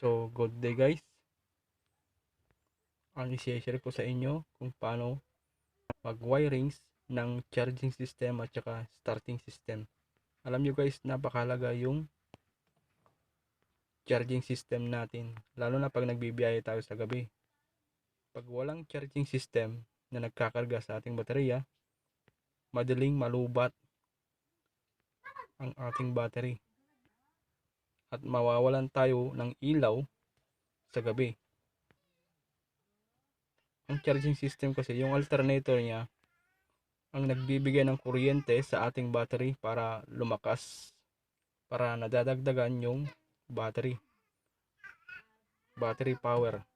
So, good day guys. Ang i-share ko sa inyo kung paano mag-wirings ng charging system at saka starting system. Alam nyo guys, napakahalaga yung charging system natin. Lalo na pag nagbibiyahe tayo sa gabi. Pag walang charging system na nagkakarga sa ating baterya, madaling malubat ang ating battery. At mawawalan tayo ng ilaw sa gabi. Ang charging system kasi, yung alternator niya, ang nagbibigay ng kuryente sa ating battery para lumakas, para nadadagdagan yung battery power.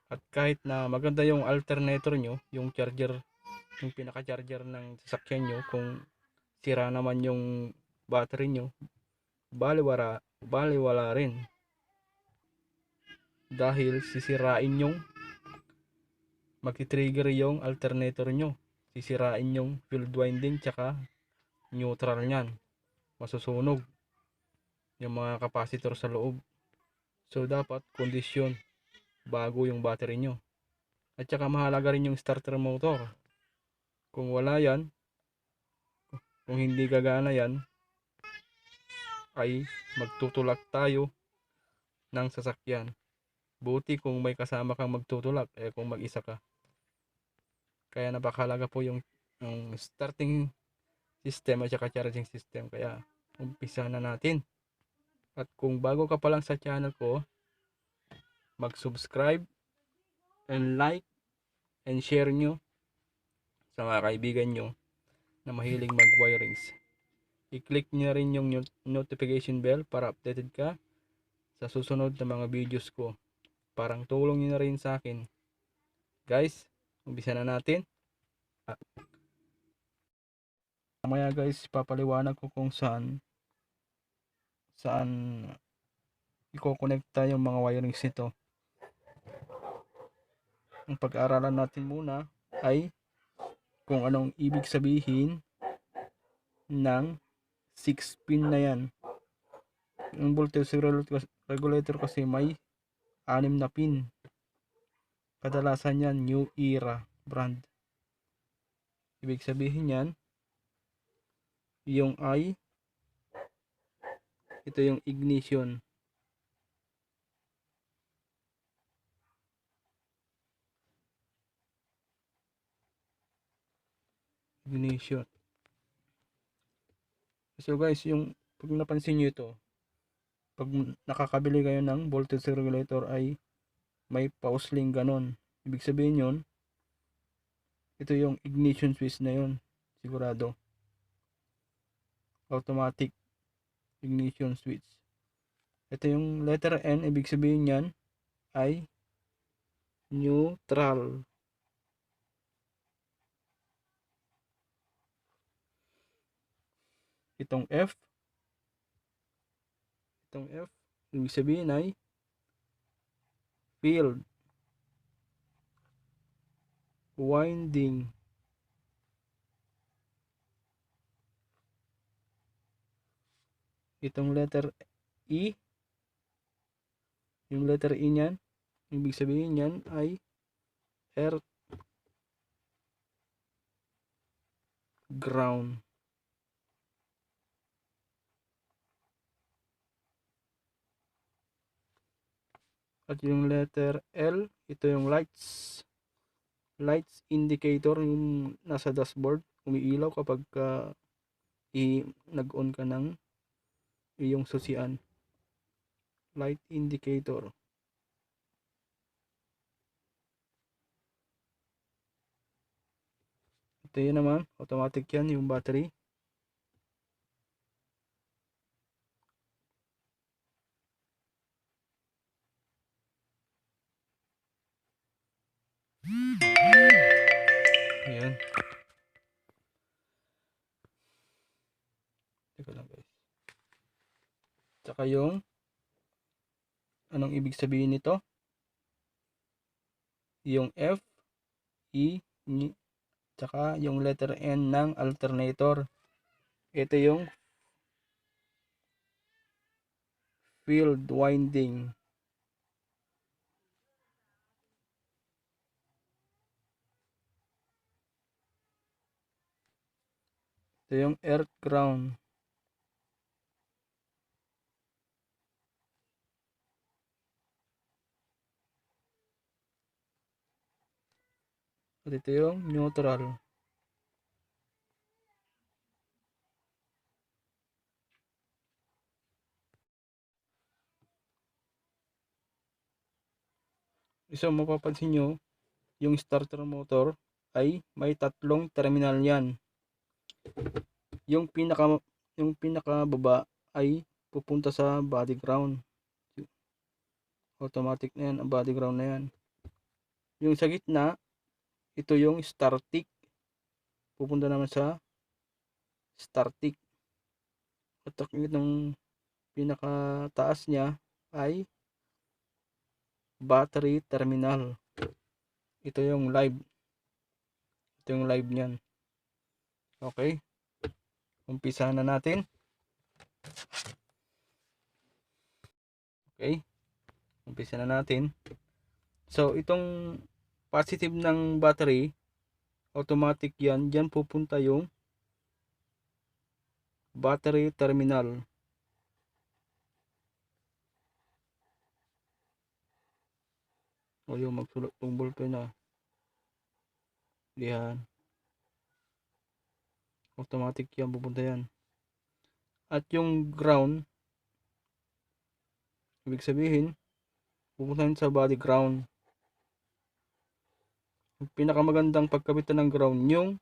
At kahit na maganda yung alternator nyo, yung charger, yung pinaka charger ng sasakyan nyo, kung sira naman yung battery nyo, baliwala rin, dahil sisirain yung magti-trigger yung alternator nyo, sisirain yung field winding tsaka neutral nyan, masusunog yung mga capacitor sa loob. So dapat kondisyon bago yung battery nyo. At saka mahalaga rin yung starter motor. Kung wala yan, kung hindi gagana yan, ay magtutulak tayo ng sasakyan. Buti kung may kasama kang magtutulak, kung mag-isa ka. Kaya napakahalaga po yung starting system at saka charging system. Kaya umpisa na natin. At kung bago ka pa lang sa channel ko, mag-subscribe and like and share nyo sa mga kaibigan nyo na mahilig mag-wirings. I-click nyo rin yung notification bell para updated ka sa susunod na mga videos ko. Parang tulong nyo na rin sa akin. Guys, umpisa na natin. Mamaya guys, papaliwanag ko kung saan i-connecta yung mga wirings nito. Ang pag-aaralan natin muna ay kung anong ibig sabihin ng 6 pin na yan. Yung voltage regulator kasi may 6 na pin. Kadalasan yan New Era brand. Ibig sabihin yan, yung I, ito yung ignition. So guys, yung pag napansin nyo ito, pag nakakabili kayo ng voltage regulator ay may pause link ganon. Ibig sabihin yun, ito yung ignition switch na yun, sigurado. Automatic ignition switch. Ito yung letter N, ibig sabihin yan ay neutral. Itong F, ibig sabihin ay field winding. Itong letter E, yung letter E niyan, ibig sabihin yan ay earth ground. At yung letter L, ito yung lights indicator, yung nasa dashboard, umiilaw kapag nag-on ka ng iyong susian. Light indicator. Ito yun naman, automatic yan, yung battery. Ayan. Teka lang guys. Tsaka yung anong ibig sabihin nito? Yung F, E, tsaka yung letter N ng alternator. Ito yung field winding. Ito yung earth ground. At ito yung neutral. So mapapansin nyo, yung starter motor ay may tatlong terminal yan. Yung pinaka baba ay pupunta sa body ground. Automatic na yan, ang body ground na yan. Yung sa gitna, ito yung startic. Pupunta naman sa startic. At yung pinaka taas niya ay battery terminal. Ito yung live. Ito yung live niyan. Okay. Umpisa na natin. Okay. Umpisa na natin. So, itong positive ng battery, automatic yan. Diyan pupunta yung battery terminal. O yung magsulot ng ballpen na. Diyan. Automatic yan, pupunta yan. At yung ground, ibig sabihin, pupunta yan sa body ground. Yung pinakamagandang pagkabitan ng ground, yung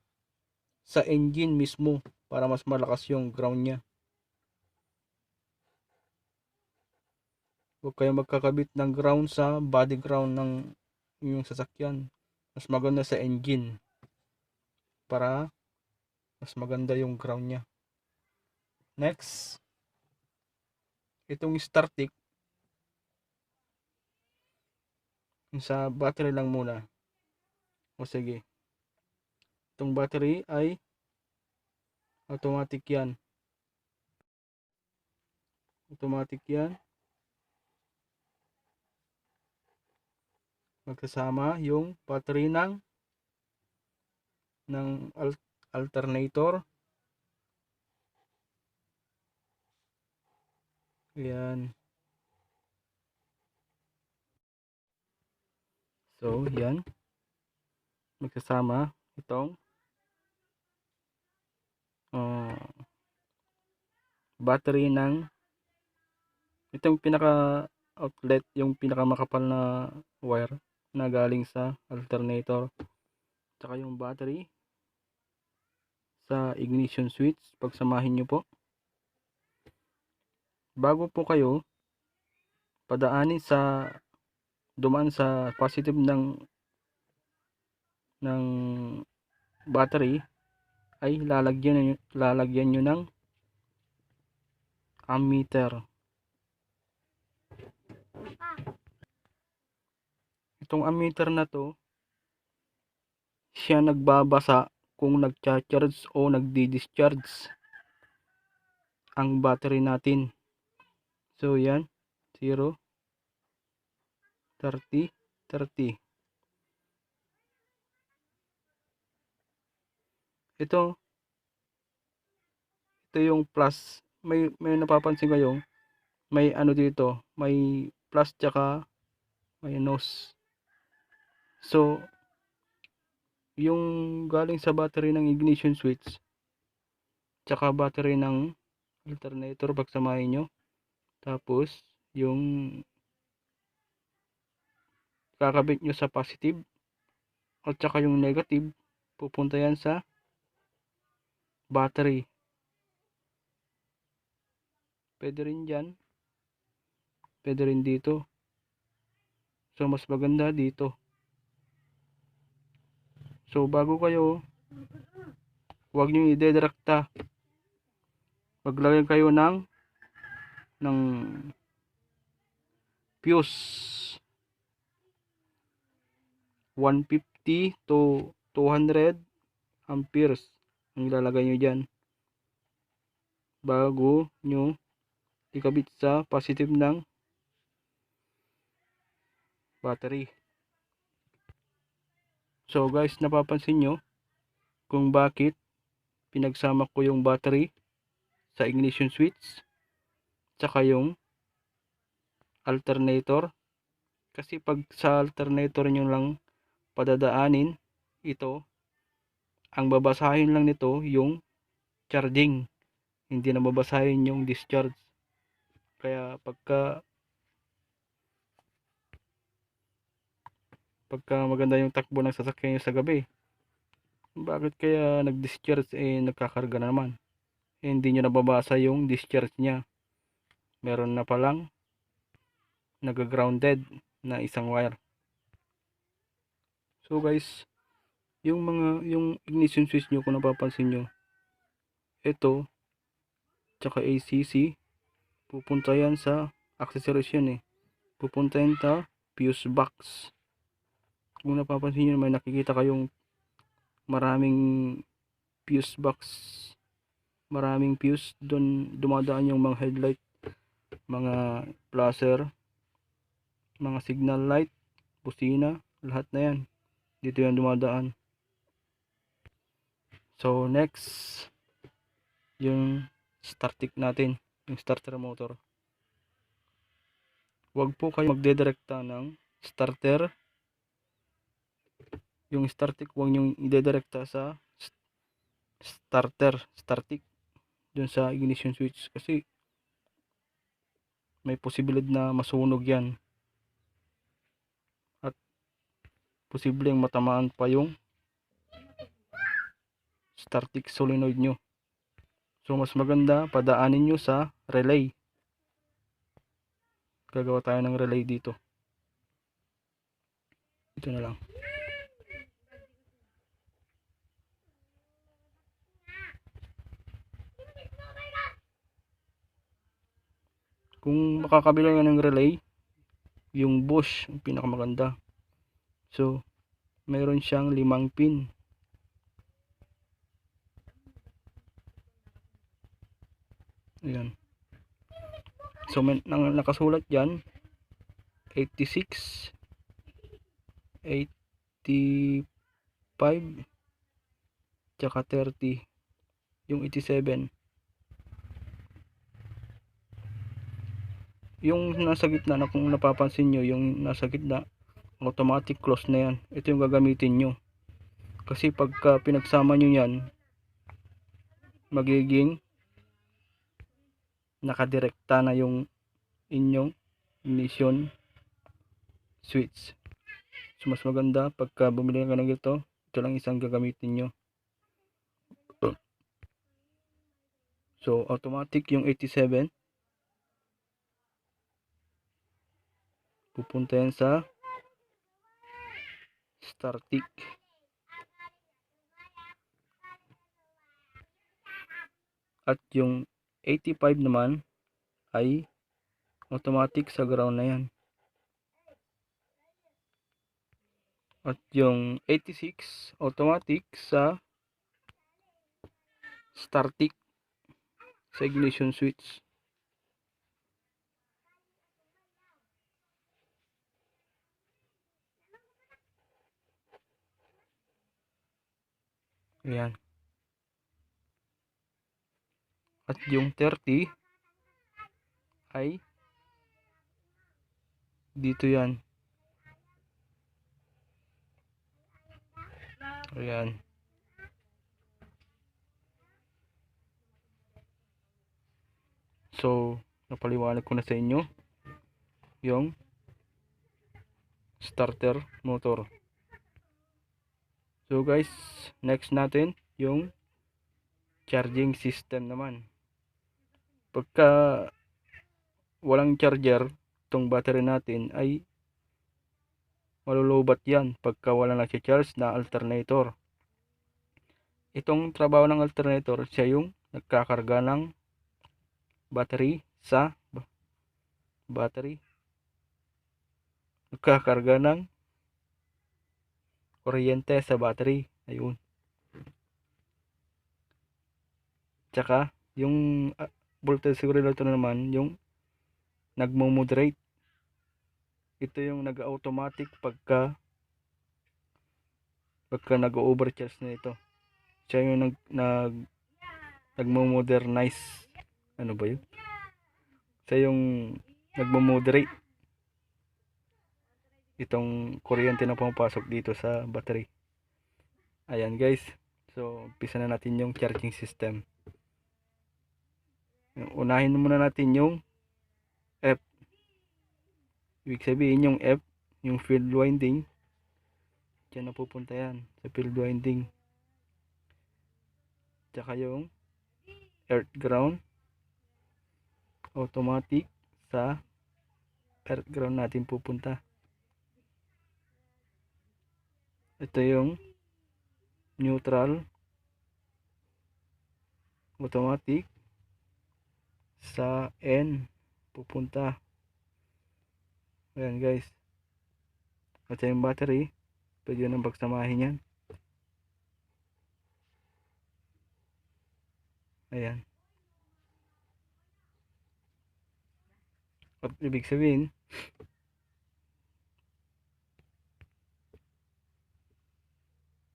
sa engine mismo, para mas malakas yung ground niya. Huwag kayong magkakabit ng ground sa body ground ng yung sasakyan. Mas maganda sa engine para mas maganda yung ground niya. Next, itong startic, yung sa battery lang muna. O sige, itong battery ay automatic yan. Automatic yan. Magkasama yung battery ng alternator. Yan. So, yan. Magkasama itong battery ng itong pinaka outlet, yung pinaka makapal na wire na galing sa alternator, tsaka yung battery sa ignition switch. Pagsamahin nyo po bago po kayo dumaan sa positive ng battery, ay lalagyan nyo ng ammeter. Itong ammeter na to, siya nagbabasa kung nagcha-charge o nagdi-discharge ang battery natin. So yan, 0, 30, 30. Ito yung plus. May napapansin kayo, may ano dito, may plus tsaka minus. So yung galing sa battery ng ignition switch tsaka battery ng alternator, pagsamahin nyo, tapos yung kakabit nyo sa positive at tsaka yung negative, pupunta yan sa battery. Pwede rin dyan, pwede rin dito. So mas maganda dito. So bago kayo, huwag nyo idedirekta, maglagay kayo ng fuse 150 to 200 amperes ang ilalagay nyo dyan bago nyo ikabit sa positive ng battery. So guys, napapansin nyo kung bakit pinagsama ko yung battery sa ignition switch tsaka yung alternator, kasi pag sa alternator nyo lang padadaanin ito, ang babasahin lang nito yung charging, hindi na babasahin yung discharge. Kaya pagka maganda yung takbo ng sasakyan nyo sa gabi, bakit kaya nag-discharge nagkakarga na naman? Hindi nyo nababasa yung discharge nya, meron na palang nag-grounded na isang wire. So guys, yung ignition switch nyo, kung napapansin nyo, ito tsaka ACC, pupunta yan sa accessories yan pupunta yan sa fuse box. Kung napapansin nyo, may nakikita kayong maraming fuse box, maraming fuse doon, dumadaan yung mga headlight, mga flasher, mga signal light, busina, lahat na yan dito yan dumadaan. So next, yung starting natin, yung starter motor. Huwag po kayo magdedirekta ng starter, yung starting huwag nyo idedirekta sa starting dun sa ignition switch, kasi may posibilidad na masunog yan at posibleng matamaan pa yung starting solenoid nyo. So mas maganda padaanin nyo sa relay. Gagawa tayo ng relay dito. Ito na lang. Kung makakabila nga ng relay, yung Bosch ang pinakamaganda. So mayroon siyang 5 pin. Ayan. So may nakasulat dyan 86, 85 tsaka 30. Yung 87, yung nasa gitna na, kung napapansin nyo, yung nasa gitna automatic close na yan. Ito yung gagamitin nyo, kasi pagka pinagsama nyo yan, magiging nakadirekta na yung inyong ignition switch. So mas maganda pagka bumili ka ng ito, ito lang isang gagamitin nyo. So automatic yung 87, pupunta yan sa starting. At yung 85 naman ay automatic sa ground na yan. At yung 86 automatic sa starting sa ignition switch. Ayan. At yung 30 ay dito yan. Ayan. So napaliwanag ko na sa inyo yung starter motor. So guys, next natin yung charging system naman. Pagka walang charger itong battery natin, ay malulubat yan pagka wala nag-charge na alternator. Itong trabaho ng alternator, siya yung nagkakarga ng battery sa battery, nagkakarga ng kuryente sa battery. Ayun. Tsaka yung voltage regulator naman, yung nagmo-moderate. Ito yung nag-automatic pagka nag-overcharge na ito. Siya yung nagmo-modernize, ano ba yun? Siya yung nagmo-moderate itong kuryente na pumapasok dito sa battery. Ayan guys, so umpisa na natin yung charging system. Unahin muna natin yung F. Ibig sabihin yung F, yung field winding, dyan na pupunta yan sa field winding. Tsaka yung earth ground, automatic sa earth ground natin pupunta. Ito yung neutral, automatic sa N pupunta. Ayan guys, at yung battery, pwede nang pagsamahin yan. Ayan, at ibig sabihin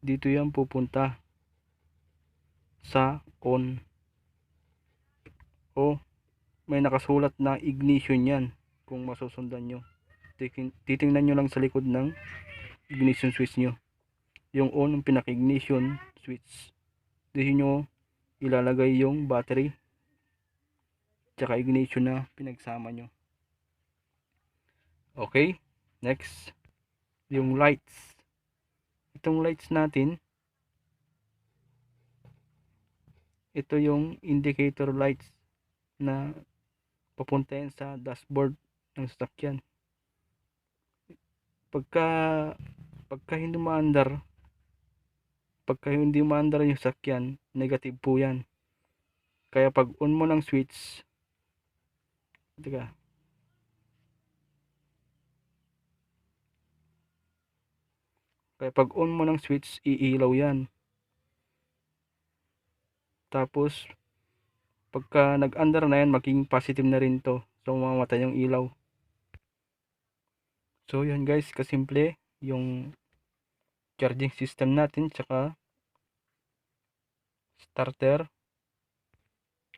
dito yan pupunta sa on, o may nakasulat na ignition yan. Kung masusundan nyo, titingnan nyo lang sa likod ng ignition switch nyo, yung on, yung pinaka ignition switch, dito nyo ilalagay yung battery tsaka ignition na pinagsama nyo. Okay, next yung lights. Itong lights natin, ito yung indicator lights na papunta yan sa dashboard ng sasakyan. Pagka hindi maandar, yung sasakyan, negative po yan. Kaya pag on mo ng switch, iilaw yan. Tapos pagka nag-under na yan, maging positive na rin to, so mamamatay yung ilaw. So yun guys, kasimple yung charging system natin tsaka starter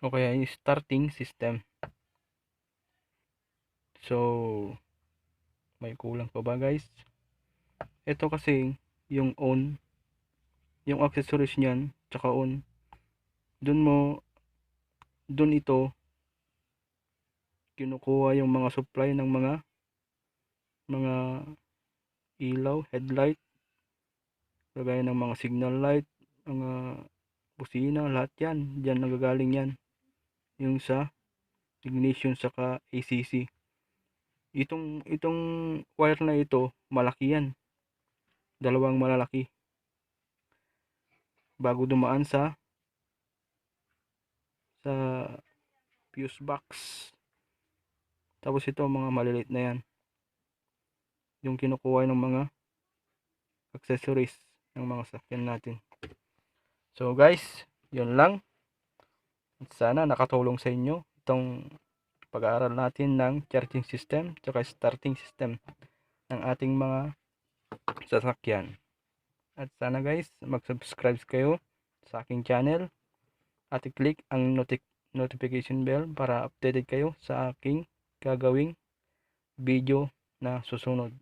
o kaya yung starting system. So may kulang pa ba guys? Ito kasi yung on, yung accessories niyan tsaka on, dun ito kinukuha yung mga supply ng mga ilaw, headlight, kagaya ng mga signal light, mga busina, lahat yan dyan nagagaling yan, yung sa ignition saka ACC. Itong wire na ito, malaki yan, dalawang malalaki, bago dumaan sa fuse box. Tapos ito mga maliliit na yan, yung kinukuha ng mga accessories ng mga sakyan natin. So guys, yun lang. Sana nakatulong sa inyo itong pag-aaral natin ng charging system at starting system ng ating mga sasakyan. At sana guys, mag-subscribe kayo sa aking channel at i-click ang notification bell para updated kayo sa aking gagawing video na susunod.